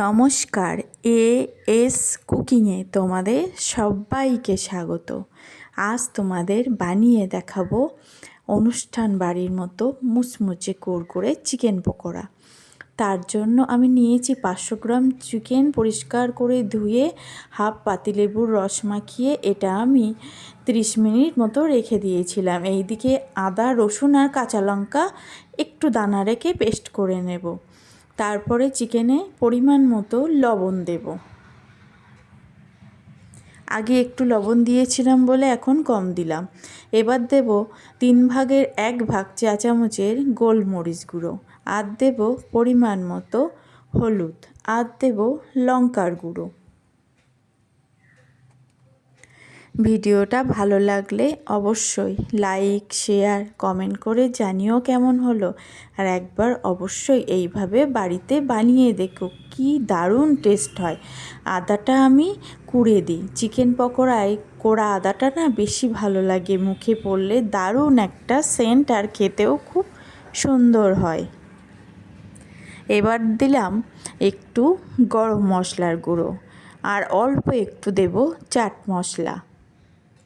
নমস্কার, এএস কুকিংয়ে তোমাদের সবাইকে স্বাগত। আজ তোমাদের বানিয়ে দেখাবো অনুষ্ঠান বাড়ির মতো মুচমুচে কুরকুরে চিকেন পকোড়া। তার জন্য আমি নিয়েছি 500 গ্রাম চিকেন, পরিষ্কার করে ধুয়ে হাফ পাতিলেবুর রস মাখিয়ে এটা আমি 30 মিনিট মতো রেখে দিয়েছিলাম। এইদিকে আদা, রসুন আর কাঁচা লঙ্কা একটু দানা রেখে পেস্ট করে নেব। তারপরে চিকেনে পরিমাণ মতো লবণ দেব। আগে একটু লবণ দিয়েছিলাম বলে এখন কম দিলাম। এবার দেব 3 ভাগের 1 ভাগ চা চামচের গোলমরিচ গুঁড়ো, আর দেব পরিমাণ মতো হলুদ, আর দেব লঙ্কার গুঁড়ো। ভিডিওটা ভালো লাগলে অবশ্যই লাইক, শেয়ার, কমেন্ট করে জানিও কেমন হলো। আর একবার অবশ্যই এইভাবে বাড়িতে বানিয়ে দেখো, কি দারুণ টেস্ট হয়। আদাটা আমি কুড়ে দিই চিকেন পকোড়ায়, কোড়া আদাটা না বেশি ভালো লাগে, মুখে পড়লে দারুণ একটা সেন্ট আর খেতেও খুব সুন্দর হয়। এবার দিলাম একটু গরম মশলার গুঁড়ো, আর অল্প একটু দেব চাট মশলা।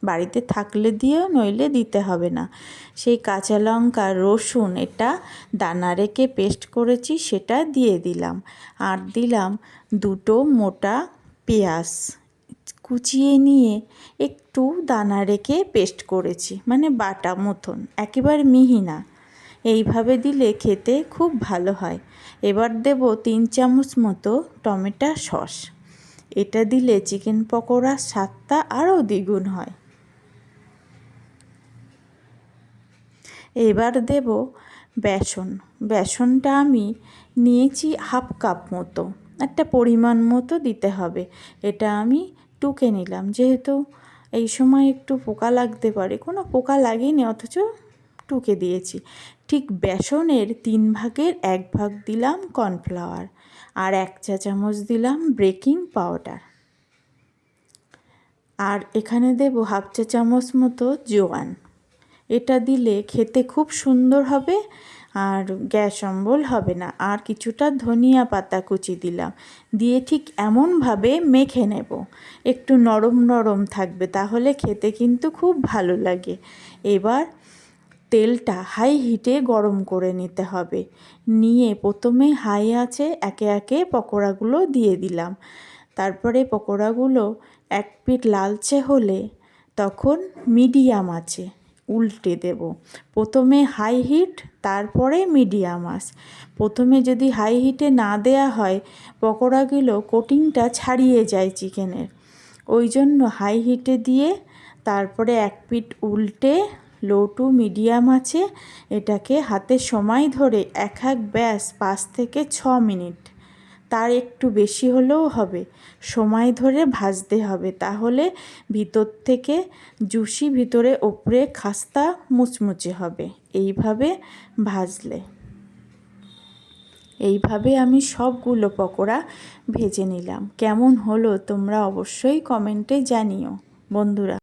বাড়িতে থাকলে দিও, নইলে দিতে হবে না। সেই কাঁচা লঙ্কা, রসুন এটা দানা রেখে পেস্ট করেছি সেটা দিয়ে দিলাম, আর দিলাম 2টো মোটা পেঁয়াজ কুচিয়ে নিয়ে একটু দানা রেখে পেস্ট করেছি, মানে বাটা মতন, একেবারে মিহি না। এইভাবে দিলে খেতে খুব ভালো হয়। এবার দেব 3 চামচ মতো টমেটো সস। এটা দিলে চিকেন পকোড়ার স্বাদটা আরও দ্বিগুণ হয়। এবার দেব বেসন। বেসনটা আমি নিয়েছি হাফ কাপ মতো, একটা পরিমাণ মতো দিতে হবে। এটা আমি টুকে নিলাম, যেহেতু এই সময় একটু পোকা লাগতে পারে, কোনো পোকা লাগেনি, অথচ টুকে দিয়েছি। ঠিক বেসনের 3 ভাগের 1 ভাগ দিলাম কর্নফ্লাওয়ার, আর 1 চা চামচ দিলাম বেকিং পাউডার, আর এখানে দেব হাফ চা চামচ মতো জোয়ান। এটা দিলে খেতে খুব সুন্দর হবে আর গ্যাস অম্বল হবে না। আর কিছুটা ধনিয়া পাতা কুচি দিলাম, দিয়ে ঠিক এমনভাবে মেখে নেব, একটু নরম নরম থাকবে, তাহলে খেতে কিন্তু খুব ভালো লাগে। এবার তেলটা হাই হিটে গরম করে নিতে হবে। নিয়ে প্রথমে হাই আঁচে একে একে পকোড়াগুলো দিয়ে দিলাম। তারপরে পকোড়াগুলো এক পিঠ লালচে হলে তখন মিডিয়াম আঁচে উল্টে দেব। প্রথমে হাই হিট, তারপরে মিডিয়াম আঁচ। প্রথমে যদি হাই হিটে না দেয়া হয়, পকোড়াগুলো কোটিংটা ছাড়িয়ে যায় চিকেনের, ওই জন্য হাই হিটে দিয়ে তারপরে এক পিঠ উল্টে লো টু মিডিয়াম আছে এটাকে হাতে সময় ধরে এক ব্যাস 5 থেকে 6 মিনিট, তার একটু বেশি হলেও হবে, সময় ধরে ভাজতে হবে। তাহলে ভিতর থেকে জুসি, ভিতরে ওপরে খাস্তা মুচমুচে হবে এইভাবে ভাজলে। এইভাবে আমি সবগুলো পকোড়া ভেজে নিলাম। কেমন হলো তোমরা অবশ্যই কমেন্টে জানিও বন্ধুরা।